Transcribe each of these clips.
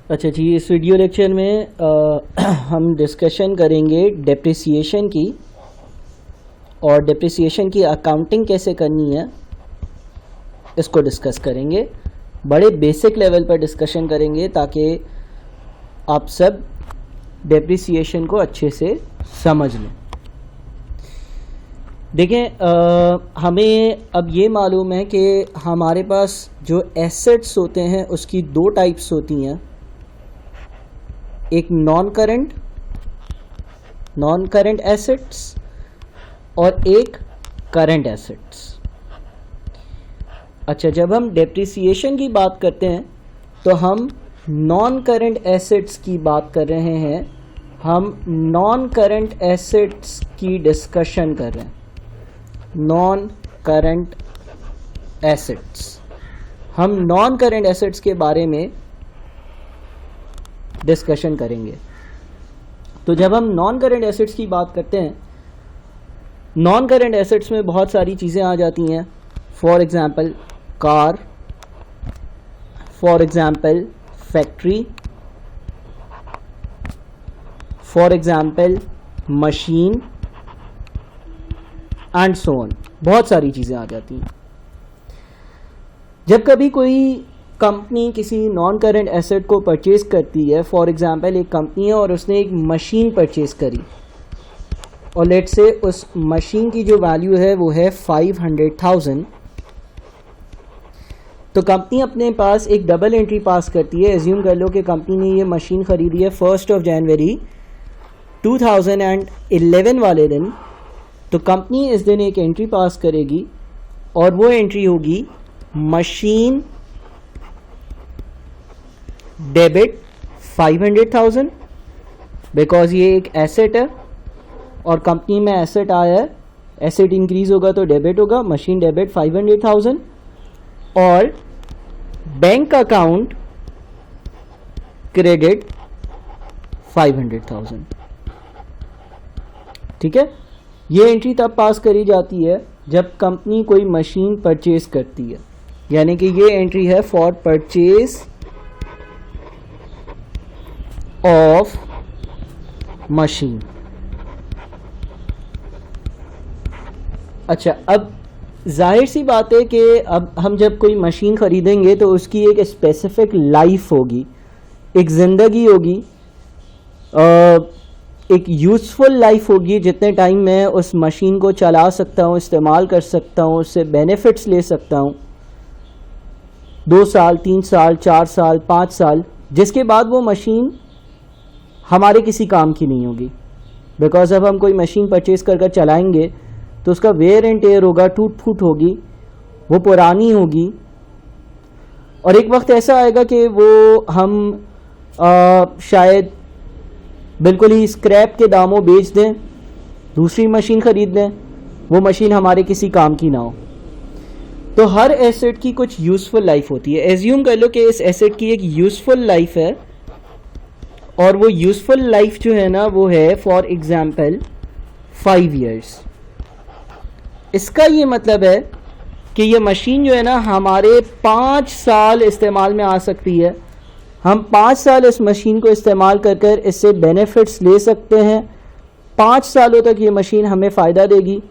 अच्छा जी, इस video lecture में हम डिस्कशन करेंगे डेप्रिसिएशन की, और डेप्रिसिएशन की अकाउंटिंग कैसे करनी है इसको डिस्कस करेंगे। बड़े बेसिक लेवल पर डिस्कशन करेंगे ताकि आप सब डेप्रिसिएशन को अच्छे से समझ लें। देखें, हमें अब ये मालूम है कि हमारे पास जो एसेट्स होते हैं उसकी दो टाइप्स होती हैं, एक नॉन करंट एसेट्स और एक करंट एसेट्स। अच्छा, जब हम डेप्रिसिएशन की बात करते हैं तो हम नॉन करंट एसेट्स की बात कर रहे हैं, हम नॉन करंट एसेट्स की डिस्कशन कर रहे हैं। नॉन करंट एसेट्स, हम नॉन करंट एसेट्स के बारे में डिस्कशन करेंगे। तो जब हम नॉन करंट एसेट्स की बात करते हैं, नॉन करंट एसेट्स में बहुत सारी चीज़ें आ जाती हैं। For example car, for example factory, for example machine and so on. बहुत सारी चीज़ें आ जाती हैं। जब कभी कोई कंपनी किसी नॉन करंट एसेट को परचेज करती है, फॉर एग्जांपल एक कंपनी है और उसने एक मशीन परचेज करी, और लेट से उस मशीन की जो वैल्यू है वो है 500,000, तो कंपनी अपने पास एक डबल एंट्री पास करती है। एज्यूम कर लो कि कंपनी ने ये मशीन खरीदी है 1 जनवरी 2011 वाले दिन, तो कंपनी इस दिन एक एंट्री पास करेगी और वो एंट्री होगी मशीन डेबिट 500,000, बिकॉज ये एक एसेट है और कंपनी में एसेट आया है, एसेट इंक्रीज होगा तो डेबिट होगा, मशीन डेबिट 500,000, और बैंक अकाउंट क्रेडिट 500,000। ठीक है, ये एंट्री तब पास करी जाती है जब कंपनी कोई मशीन परचेज करती है, यानी कि ये एंट्री है फॉर परचेज ऑफ मशीन। अच्छा, अब जाहिर सी बात है कि अब हम जब कोई मशीन ख़रीदेंगे तो उसकी एक स्पेसिफिक लाइफ होगी, एक ज़िंदगी होगी, एक यूज़फुल लाइफ होगी। जितने टाइम मैं उस मशीन को चला सकता हूँ, इस्तेमाल कर सकता हूँ, उससे बेनिफिट्स ले सकता हूँ, 2 साल, 3 साल, 4 साल, 5 साल, जिसके बाद वो मशीन हमारे किसी काम की नहीं होगी। बिकॉज अब हम कोई मशीन परचेज कर चलाएंगे तो उसका वेयर एंड टेयर होगा, टूट फूट होगी, वो पुरानी होगी, और एक वक्त ऐसा आएगा कि वो हम शायद बिल्कुल ही स्क्रैप के दामों बेच दें, दूसरी मशीन ख़रीद लें, वो मशीन हमारे किसी काम की ना हो। तो हर एसेट की कुछ यूज़फुल लाइफ होती है। एज्यूम कर लो कि इस एसेट की एक यूज़फुल लाइफ है, और वो यूज़फुल लाइफ जो है ना वो है फॉर एग्जांपल 5 इयर्स। इसका ये मतलब है कि ये मशीन जो है ना हमारे 5 साल इस्तेमाल में आ सकती है। हम 5 साल इस मशीन को इस्तेमाल कर इससे बेनिफिट्स ले सकते हैं। 5 सालों तक ये मशीन हमें फ़ायदा देगी।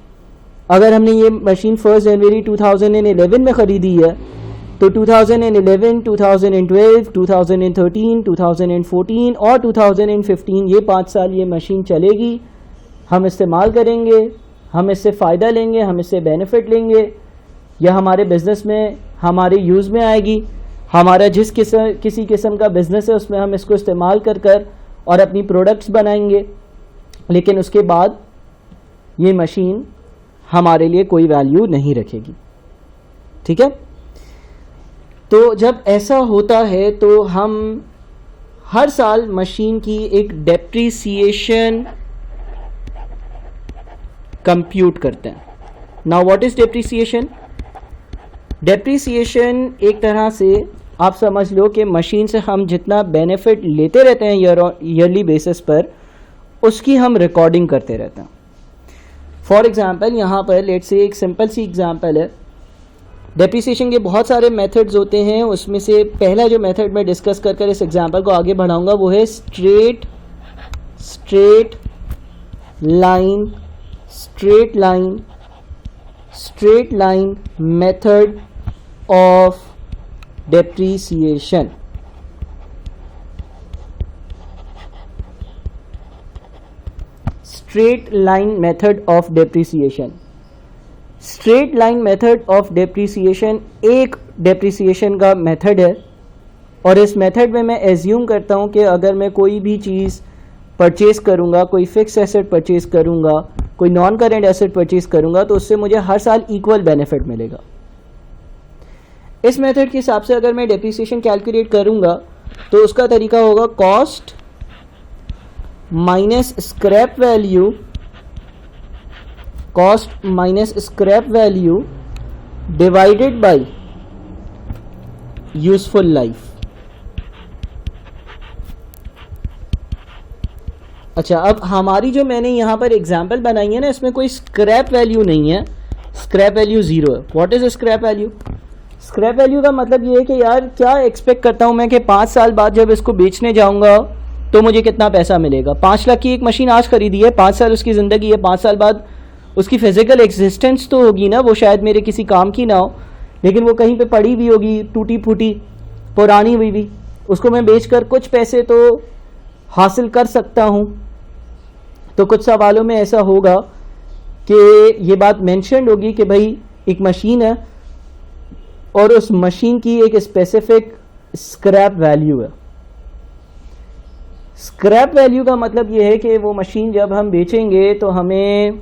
अगर हमने ये मशीन 1 जनवरी 2011 में ख़रीदी है तो 2011, 2012, 2013, 2014 और 2015 ये 5 साल ये मशीन चलेगी, हम इस्तेमाल करेंगे, हम इससे फ़ायदा लेंगे, हम इससे बेनिफिट लेंगे, यह हमारे बिज़नेस में हमारे यूज़ में आएगी। हमारा किसी किस्म का बिज़नेस है उसमें हम इसको इस्तेमाल कर और अपनी प्रोडक्ट्स बनाएंगे, लेकिन उसके बाद ये मशीन हमारे लिए कोई वैल्यू नहीं रखेगी। ठीक है, तो जब ऐसा होता है तो हम हर साल मशीन की एक डेप्रिसिएशन कंप्यूट करते हैं। Now what is depreciation? Depreciation एक तरह से आप समझ लो कि मशीन से हम जितना बेनिफिट लेते रहते हैं ईयरली बेसिस पर, उसकी हम रिकॉर्डिंग करते रहते हैं। फॉर एग्ज़ाम्पल यहाँ पर लेट से एक सिंपल सी एग्ज़ाम्पल है डेप्रिसिएशन के बहुत सारे मेथड्स होते हैं, उसमें से पहला जो मेथड मैं डिस्कस कर इस एग्जांपल को आगे बढ़ाऊंगा वो है straight line method of depreciation. Straight line method of depreciation. Straight line method of depreciation एक डेप्रिसिएशन का मेथड है, और इस मेथड में मैं एज्यूम करता हूं कि अगर मैं कोई भी चीज़ परचेज़ करूंगा, कोई फिक्स एसेट परचेज़ करूंगा, कोई नॉन करेंट एसेट परचेज़ करूंगा, तो उससे मुझे हर साल इक्वल बेनिफिट मिलेगा। इस मेथड के हिसाब से अगर मैं डेप्रिसिएशन कैलकुलेट करूंगा तो उसका तरीका होगा cost minus scrap value, cost minus scrap value divided by useful life. अच्छा, अब हमारी जो मैंने यहां पर एग्जांपल बनाई है ना, इसमें कोई स्क्रैप वैल्यू नहीं है, स्क्रैप वैल्यू 0 है। What is scrap value? Scrap value का मतलब ये है कि यार क्या एक्सपेक्ट करता हूं मैं कि 5 साल बाद जब इसको बेचने जाऊंगा तो मुझे कितना पैसा मिलेगा। 5 लाख की एक मशीन आज खरीदी है, 5 साल उसकी ज़िंदगी है, 5 साल बाद उसकी फिजिकल एग्जिस्टेंस तो होगी ना, वो शायद मेरे किसी काम की ना हो, लेकिन वो कहीं पे पड़ी हुई होगी, टूटी फूटी पुरानी हुई भी, उसको मैं बेचकर कुछ पैसे तो हासिल कर सकता हूँ। तो कुछ सवालों में ऐसा होगा कि ये बात मेंशन्ड होगी कि भाई एक मशीन है और उस मशीन की एक स्पेसिफिक स्क्रैप वैल्यू है। स्क्रैप वैल्यू का मतलब ये है कि वो मशीन जब हम बेचेंगे तो हमें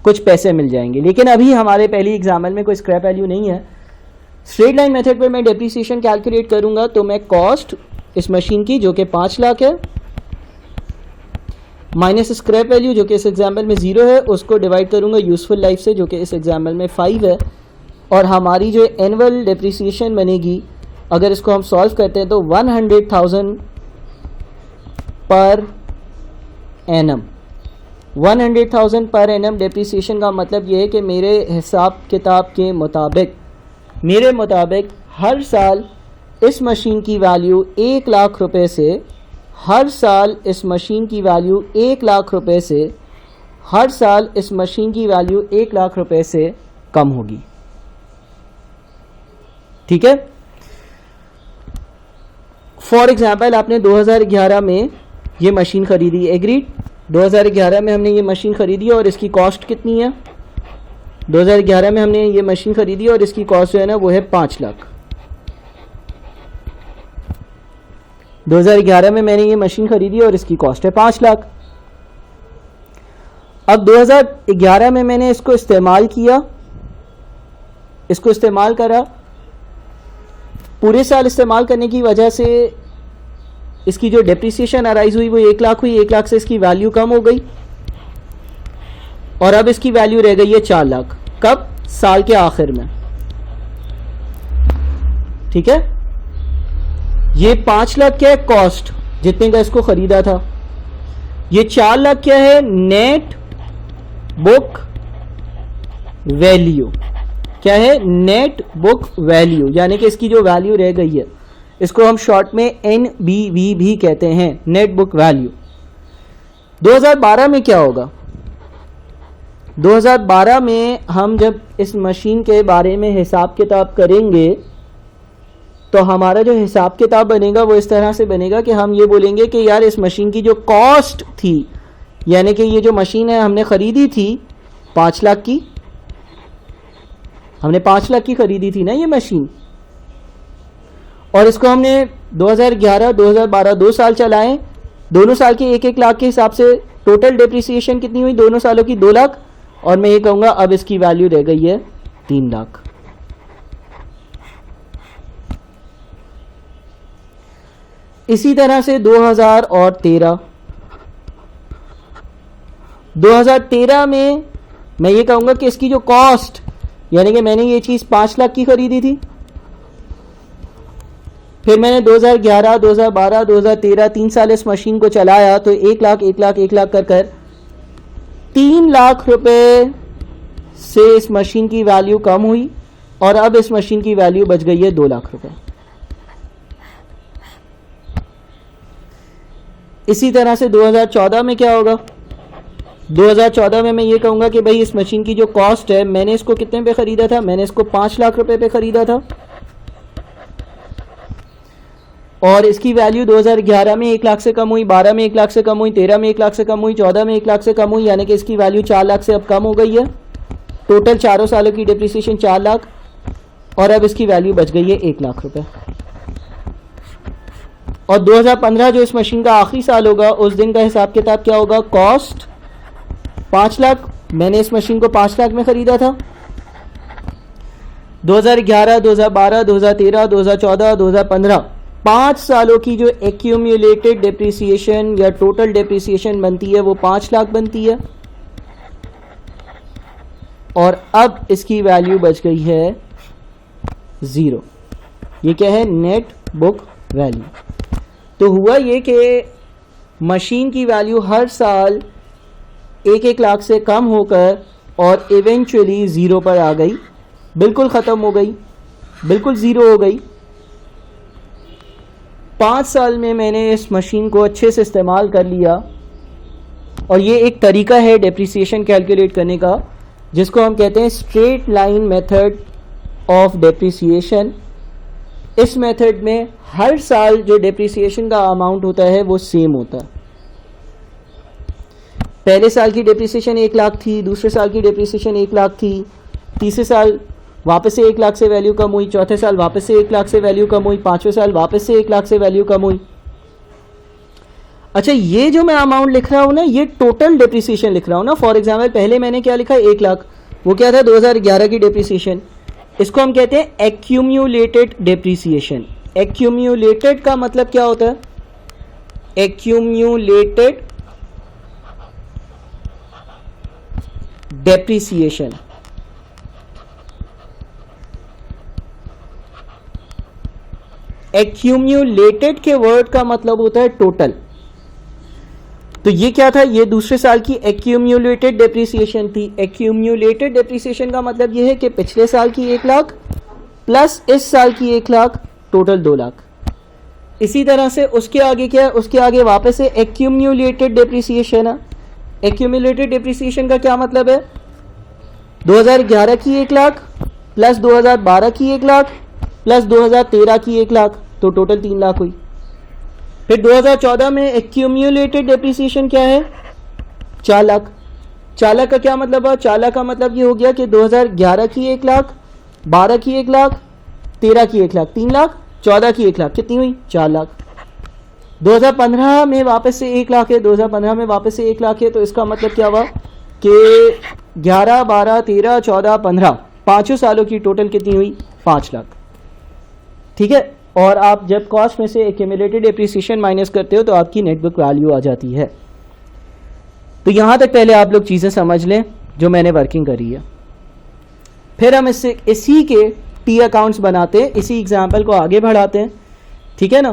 कुछ पैसे मिल जाएंगे, लेकिन अभी हमारे पहली एग्जाम्पल में कोई स्क्रैप वैल्यू नहीं है। स्ट्रेट लाइन मेथड पर मैं डेप्रिसिएशन कैलकुलेट करूंगा तो मैं कॉस्ट इस मशीन की जो कि 5 लाख है माइनस स्क्रैप वैल्यू जो कि इस एग्जाम्पल में 0 है, उसको डिवाइड करूंगा यूजफुल लाइफ से जो कि इस एग्जाम्पल में 5 है, और हमारी जो एनुअल डेप्रिसिएशन बनेगी अगर इसको हम सॉल्व करते हैं तो 100,000 per annum. 100,000 per annum depreciation का मतलब ये है कि मेरे हिसाब किताब के मुताबिक हर साल इस मशीन की वैल्यू 1 लाख रुपए से, हर साल इस मशीन की वैल्यू 1 लाख रुपए से, हर साल इस मशीन की वैल्यू 1 लाख रुपए से कम होगी। ठीक है। फॉर एग्जाम्पल आपने 2011 में ये मशीन खरीदी, एग्रीड। 2011 में हमने ये मशीन खरीदी और इसकी कॉस्ट कितनी है? 2011 में हमने ये मशीन खरीदी और इसकी कॉस्ट जो है ना वो है 5 लाख। 2011 में मैंने ये मशीन खरीदी और इसकी कॉस्ट है 5 लाख। अब 2011 में मैंने इसको इस्तेमाल किया, इसको इस्तेमाल करा, पूरे साल इस्तेमाल करने की वजह से इसकी जो डेप्रिसिएशन अराइज हुई वो 1 लाख हुई। 1 लाख से इसकी वैल्यू कम हो गई और अब इसकी वैल्यू रह गई है 4 लाख। कब? साल के आखिर में। ठीक है। ये 5 लाख क्या है? कॉस्ट, जितने का इसको खरीदा था। ये 4 लाख क्या है? Net book value. क्या है? नेट बुक वैल्यू, यानी कि इसकी जो वैल्यू रह गई है इसको हम शॉर्ट में NBV भी कहते हैं, नेट बुक वैल्यू। 2012 में क्या होगा? 2012 में हम जब इस मशीन के बारे में हिसाब किताब करेंगे तो हमारा जो हिसाब किताब बनेगा वो इस तरह से बनेगा कि हम ये बोलेंगे कि यार इस मशीन की जो कॉस्ट थी, यानी कि ये जो मशीन है हमने ख़रीदी थी 5 लाख की, हमने 5 लाख की ख़रीदी थी ना ये मशीन, और इसको हमने 2011 2012 2 साल चलाएं, दोनों साल के 1-1 लाख के हिसाब से टोटल डेप्रिसिएशन कितनी हुई दोनों सालों की? 2 लाख। और मैं ये कहूँगा अब इसकी वैल्यू रह गई है 3 लाख। इसी तरह से 2013 में मैं ये कहूँगा कि इसकी जो कॉस्ट, यानी कि मैंने ये चीज़ 5 लाख की खरीदी थी, फिर मैंने 2011 2012 2013 3 साल इस मशीन को चलाया तो 1 लाख 1 लाख 1 लाख कर 3 लाख रुपए से इस मशीन की वैल्यू कम हुई। और अब इस मशीन की वैल्यू बच गई है 2 लाख रुपए। इसी तरह से 2014 में क्या होगा? 2014 में मैं ये कहूँगा कि भाई इस मशीन की जो कॉस्ट है, मैंने इसको कितने पे ख़रीदा था? मैंने इसको 5 लाख रुपए पे ख़रीदा था और इसकी वैल्यू 2011 में 1 लाख से कम हुई, 12 में 1 लाख से कम हुई, 13 में 1 लाख से कम हुई, 14 में 1 लाख से कम हुई, यानी कि इसकी वैल्यू 4 लाख से अब कम हो गई है। टोटल चारों सालों की डिप्रिसिएशन 4 लाख और अब इसकी वैल्यू बच गई है 1 लाख रुपए। और 2015 जो इस मशीन का आखिरी साल होगा, उस दिन का हिसाब किताब क्या होगा? कॉस्ट 5 लाख, मैंने इस मशीन को 5 लाख में ख़रीदा था। 2011, 2012, 2013, 2014, 2015 5 सालों की जो एक्यूमुलेटेड डिप्रिसिएशन या टोटल डिप्रिसिएशन बनती है वो 5 लाख बनती है और अब इसकी वैल्यू बच गई है 0। ये क्या है? Net book value. तो हुआ ये कि मशीन की वैल्यू हर साल 1-1 लाख से कम होकर और इवेंचुअली 0 पर आ गई, बिल्कुल ख़त्म हो गई, बिल्कुल 0 हो गई। 5 साल में मैंने इस मशीन को अच्छे से इस्तेमाल कर लिया और ये एक तरीका है डिप्रिसिएशन कैलकुलेट करने का जिसको हम कहते हैं straight line method of depreciation. इस मेथड में हर साल जो डिप्रिसिएशन का अमाउंट होता है वो सेम होता है। पहले साल की डिप्रिसिएशन 1 लाख थी, दूसरे साल की डिप्रिसिएशन 1 लाख थी, तीसरे साल वापस से 1 लाख से वैल्यू कम हुई, चौथे साल वापस से 1 लाख से वैल्यू कम हुई, पांचवें साल वापस से 1 लाख से वैल्यू कम हुई। अच्छा, ये जो मैं अमाउंट लिख रहा हूं ना, ये टोटल डिप्रिसिएशन लिख रहा हूं ना। फॉर एग्जाम्पल पहले मैंने क्या लिखा? 1 लाख, वो क्या था? 2011 की डिप्रिसिएशन। इसको हम कहते हैं एक्यूम्युलेटेड डिप्रिसिएशन। एक्यूम्युलेटेड का मतलब क्या होता है? एक्यूम्युलेटेड डिप्रिसिएशन। एक्यूम्युलेटेड के वर्ड का मतलब होता है टोटल। तो ये क्या था? ये दूसरे साल की एक्यूम्युलेटेड डिप्रिसिएशन थी। एक्यूम्युलेटेड डिप्रिसिएशन का मतलब ये है कि पिछले साल की 1 लाख प्लस इस साल की 1 लाख, टोटल 2 लाख। इसी तरह से उसके आगे क्या है? उसके आगे वापस से एक्यूम्युलेटेड डिप्रिसिएशन है। एक्यूम्युलेटेड डिप्रिसिएशन का क्या मतलब है? 2011 की 1 लाख प्लस 2012 की 1 लाख प्लस 2013 की 1 लाख, तो टोटल 3 लाख हुई। फिर 2014 में एक्यूम्युलेटेड डिप्रिसिएशन क्या है? 4 लाख। 4 लाख का क्या मतलब है? 4 लाख का मतलब ये हो गया कि 2011 की 1 लाख, 12 की 1 लाख, 13 की 1 लाख 3 लाख, 14 की 1 लाख कितनी हुई? 4 लाख। 2015 में वापस से 1 लाख है, 2015 में वापस से 1 लाख है, तो इसका मतलब क्या हुआ कि 11, 12, 13, 14, 15 पाँचों सालों की टोटल कितनी हुई? 5 लाख। ठीक है। और आप जब कॉस्ट में से एक्यूमुलेटेड डिप्रिसिएशन माइनस करते हो तो आपकी नेट बुक वैल्यू आ जाती है। तो यहां तक पहले आप लोग चीज़ें समझ लें जो मैंने वर्किंग करी है, फिर हम इससे इसी के टी अकाउंट्स बनाते हैं, इसी एग्जाम्पल को आगे बढ़ाते हैं। ठीक है ना।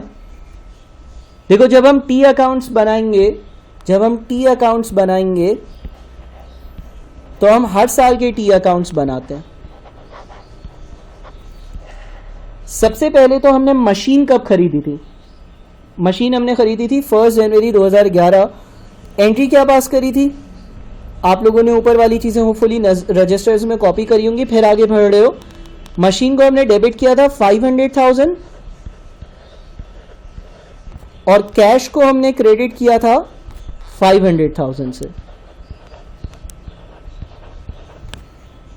देखो, जब हम टी अकाउंट्स बनाएंगे तो हम हर साल के टी अकाउंट्स बनाते हैं। सबसे पहले तो हमने मशीन कब खरीदी थी? मशीन हमने खरीदी थी 1 जनवरी 2011। एंट्री क्या पास करी थी? आप लोगों ने ऊपर वाली चीज़ें होपफुली रजिस्टर्स में कॉपी करी होंगी, फिर आगे बढ़ रहे हो। मशीन को हमने डेबिट किया था 500,000 और कैश को हमने क्रेडिट किया था 500,000 से।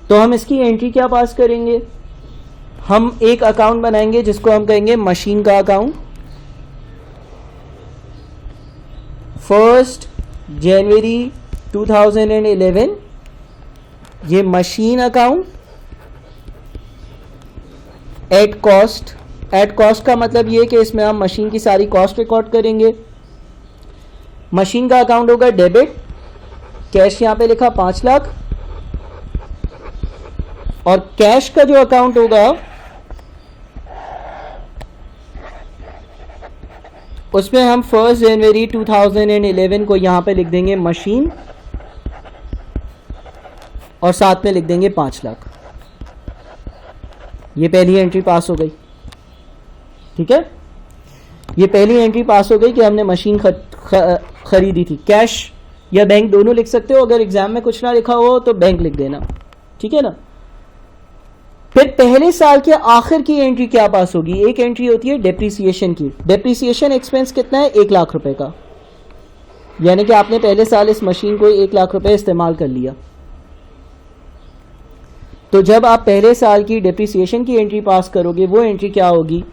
तो हम इसकी एंट्री क्या पास करेंगे? हम एक अकाउंट बनाएंगे जिसको हम कहेंगे मशीन का अकाउंट। 1 जनवरी 2011 ये machine account at cost. At cost का मतलब ये कि इसमें हम मशीन की सारी कॉस्ट रिकॉर्ड करेंगे। मशीन का अकाउंट होगा डेबिट, कैश यहां पे लिखा 5 लाख, और कैश का जो अकाउंट होगा उसमें हम 1 जनवरी 2011 को यहां पे लिख देंगे मशीन और साथ में लिख देंगे 5 लाख। ये पहली एंट्री पास हो गई, ठीक है। ये पहली एंट्री पास हो गई कि हमने मशीन खरीदी थी। कैश या बैंक दोनों लिख सकते हो, अगर एग्जाम में कुछ ना लिखा हो तो बैंक लिख देना, ठीक है ना। फिर पहले साल के आखिर की एंट्री क्या पास होगी? एक एंट्री होती है डेप्रिसिएशन की। डेप्रिसिएशन एक्सपेंस कितना है? 1 लाख रुपए का, यानी कि आपने पहले साल इस मशीन को 1 लाख रुपए इस्तेमाल कर लिया। तो जब आप पहले साल की डेप्रिसिएशन की एंट्री पास करोगे, वो एंट्री क्या होगी?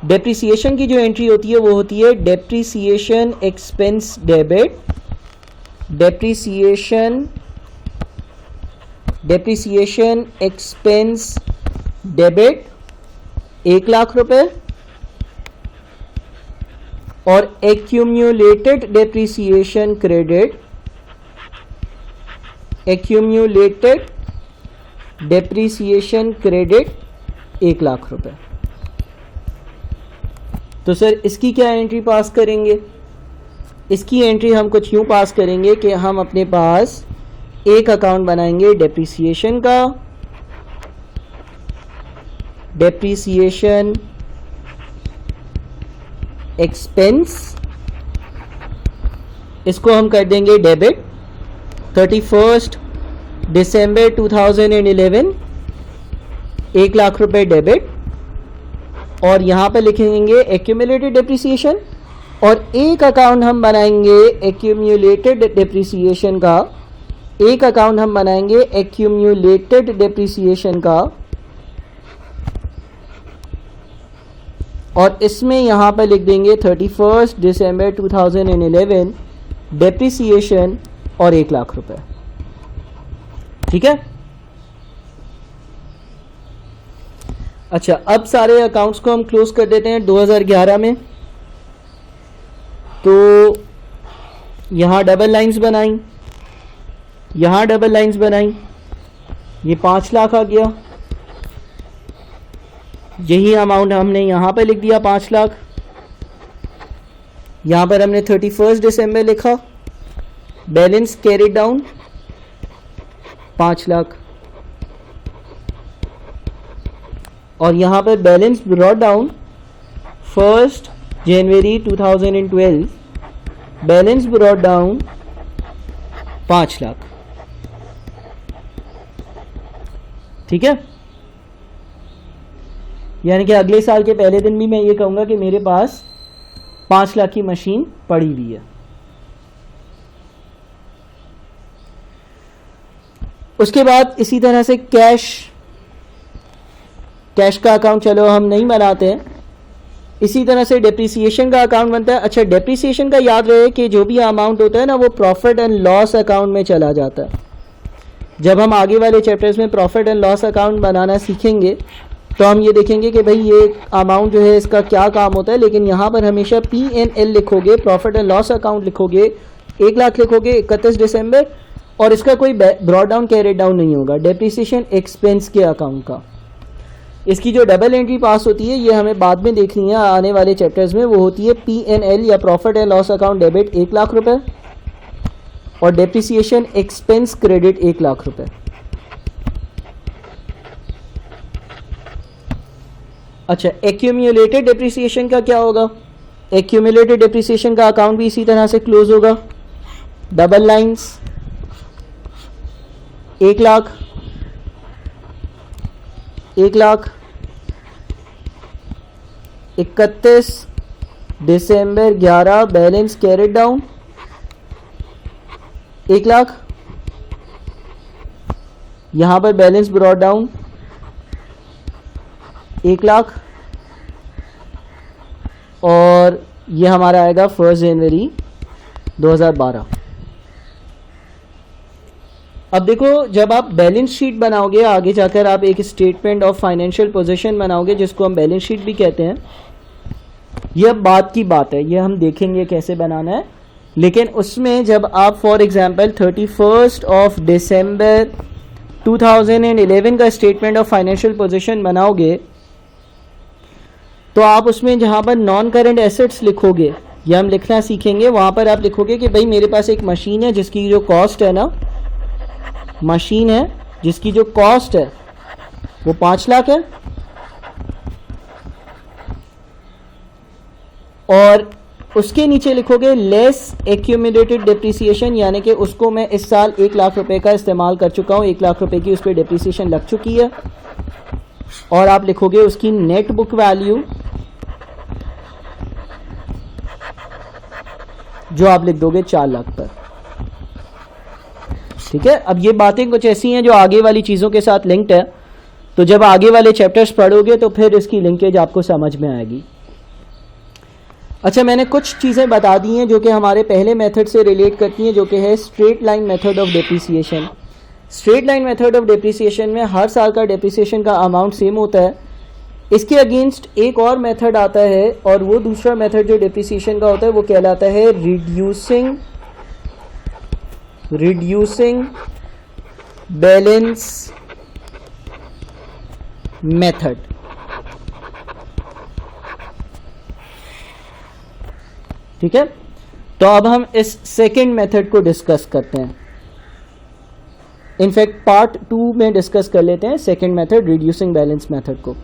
डेप्रिसिएशन की जो एंट्री होती है वो होती है depreciation expense debit. Depreciation expense debit 1 lakh रुपए, और accumulated depreciation credit, accumulated depreciation credit 1 lakh रुपए। तो सर इसकी क्या एंट्री पास करेंगे? इसकी एंट्री हम कुछ यूं पास करेंगे कि हम अपने पास एक अकाउंट बनाएंगे डेप्रिसिएशन का, डेप्रिसिएशन एक्सपेंस, इसको हम कर देंगे डेबिट। 31 दिसंबर 2011 1 लाख रुपए डेबिट, और यहां पर लिखेंगे एक्यूमुलेटेड डेप्रिसिएशन, और एक अकाउंट हम बनाएंगे एक्यूमुलेटेड डेप्रिसिएशन का, एक अकाउंट हम बनाएंगे एक्यूमुलेटेड डेप्रिसिएशन का, और इसमें यहां पर लिख देंगे 31 दिसंबर 2011 डेप्रिसिएशन और 1 लाख रुपए, ठीक है। अच्छा, अब सारे अकाउंट्स को हम क्लोज कर देते हैं 2011 में। तो यहां डबल लाइंस बनाई, यहां डबल लाइंस बनाई, ये 5 लाख आ गया, यही अमाउंट हमने यहां पर लिख दिया 5 लाख। यहां पर हमने 31 दिसंबर लिखा, बैलेंस कैरी डाउन 5 लाख, और यहां पर बैलेंस ब्रॉट डाउन 1 जनवरी 2012, बैलेंस ब्रॉट डाउन 5 लाख, ठीक है। यानी कि अगले साल के पहले दिन भी मैं ये कहूंगा कि मेरे पास 5 लाख की मशीन पड़ी हुई है। उसके बाद इसी तरह से कैश का अकाउंट चलो हम नहीं बनाते हैं, इसी तरह से डेप्रिसिएशन का अकाउंट बनता है। अच्छा, डेप्रिसिएशन का याद रहे कि जो भी अमाउंट होता है ना वो प्रॉफिट एंड लॉस अकाउंट में चला जाता है। जब हम आगे वाले चैप्टर्स में प्रॉफिट एंड लॉस अकाउंट बनाना सीखेंगे तो हम ये देखेंगे कि भाई ये अमाउंट जो है इसका क्या काम होता है, लेकिन यहाँ पर हमेशा P&L लिखोगे, प्रॉफिट एंड लॉस अकाउंट लिखोगे, 1 लाख लिखोगे 31 दिसंबर, और इसका कोई ब्रॉड डाउन कैरी डाउन नहीं होगा डेप्रिसिएशन एक्सपेंस के अकाउंट का। इसकी जो डबल एंट्री पास होती है ये हमें बाद में देखनी है आने वाले चैप्टर्स में, वो होती है P&L या profit and loss account debit 1 lakh रुपए, और डेप्रिसिएशन एक्सपेंस क्रेडिट 1 लाख रुपए। अच्छा, एक्यूमुलेटेड डेप्रिसिएशन का क्या होगा? एक्यूमुलेटेड डेप्रिसिएशन का अकाउंट भी इसी तरह से क्लोज होगा, डबल लाइंस 1 लाख, 1 लाख, 31 दिसंबर 11 बैलेंस कैरिड डाउन 1 लाख, यहां पर बैलेंस ब्रॉट डाउन 1 लाख, और ये हमारा आएगा 1 जनवरी 2012। अब देखो, जब आप बैलेंस शीट बनाओगे आगे जाकर, आप एक स्टेटमेंट ऑफ फाइनेंशियल पोजीशन बनाओगे जिसको हम बैलेंस शीट भी कहते हैं। यह बात की बात है, यह हम देखेंगे कैसे बनाना है, लेकिन उसमें जब आप फॉर एग्जांपल 31 दिसंबर 2011 का स्टेटमेंट ऑफ फाइनेंशियल पोजीशन बनाओगे तो आप उसमें जहां पर नॉन करंट एसेट्स लिखोगे, यह हम लिखना सीखेंगे, वहां पर आप लिखोगे कि भाई मेरे पास एक मशीन है जिसकी जो कॉस्ट है ना, मशीन है जिसकी जो कॉस्ट है वो 5 लाख है, और उसके नीचे लिखोगे लेस एक्यूमुलेटेड डिप्रिसिएशन, यानी कि उसको मैं इस साल 1 लाख रुपए का इस्तेमाल कर चुका हूँ, 1 लाख रुपए की उस पर डिप्रिसिएशन लग चुकी है। और आप लिखोगे उसकी नेट बुक वैल्यू, जो आप लिख दोगे 4 लाख पर। ठीक है, अब ये बातें कुछ ऐसी हैं जो आगे वाली चीज़ों के साथ लिंक्ड है, तो जब आगे वाले चैप्टर्स पढ़ोगे तो फिर इसकी लिंकेज आपको समझ में आएगी। अच्छा, मैंने कुछ चीज़ें बता दी हैं जो कि हमारे पहले मेथड से रिलेट करती हैं, जो कि है straight line method of depreciation. Straight line method of depreciation में हर साल का डिप्रिसिएशन का अमाउंट सेम होता है। इसके अगेंस्ट एक और मेथड आता है, और वो दूसरा मेथड जो डिप्रिसिएशन का होता है वो कहलाता है रिड्यूसिंग बैलेंस मेथड। ठीक है, तो अब हम इस सेकेंड मेथड को डिस्कस करते हैं। इनफैक्ट पार्ट 2 में डिस्कस कर लेते हैं second method, reducing balance method को।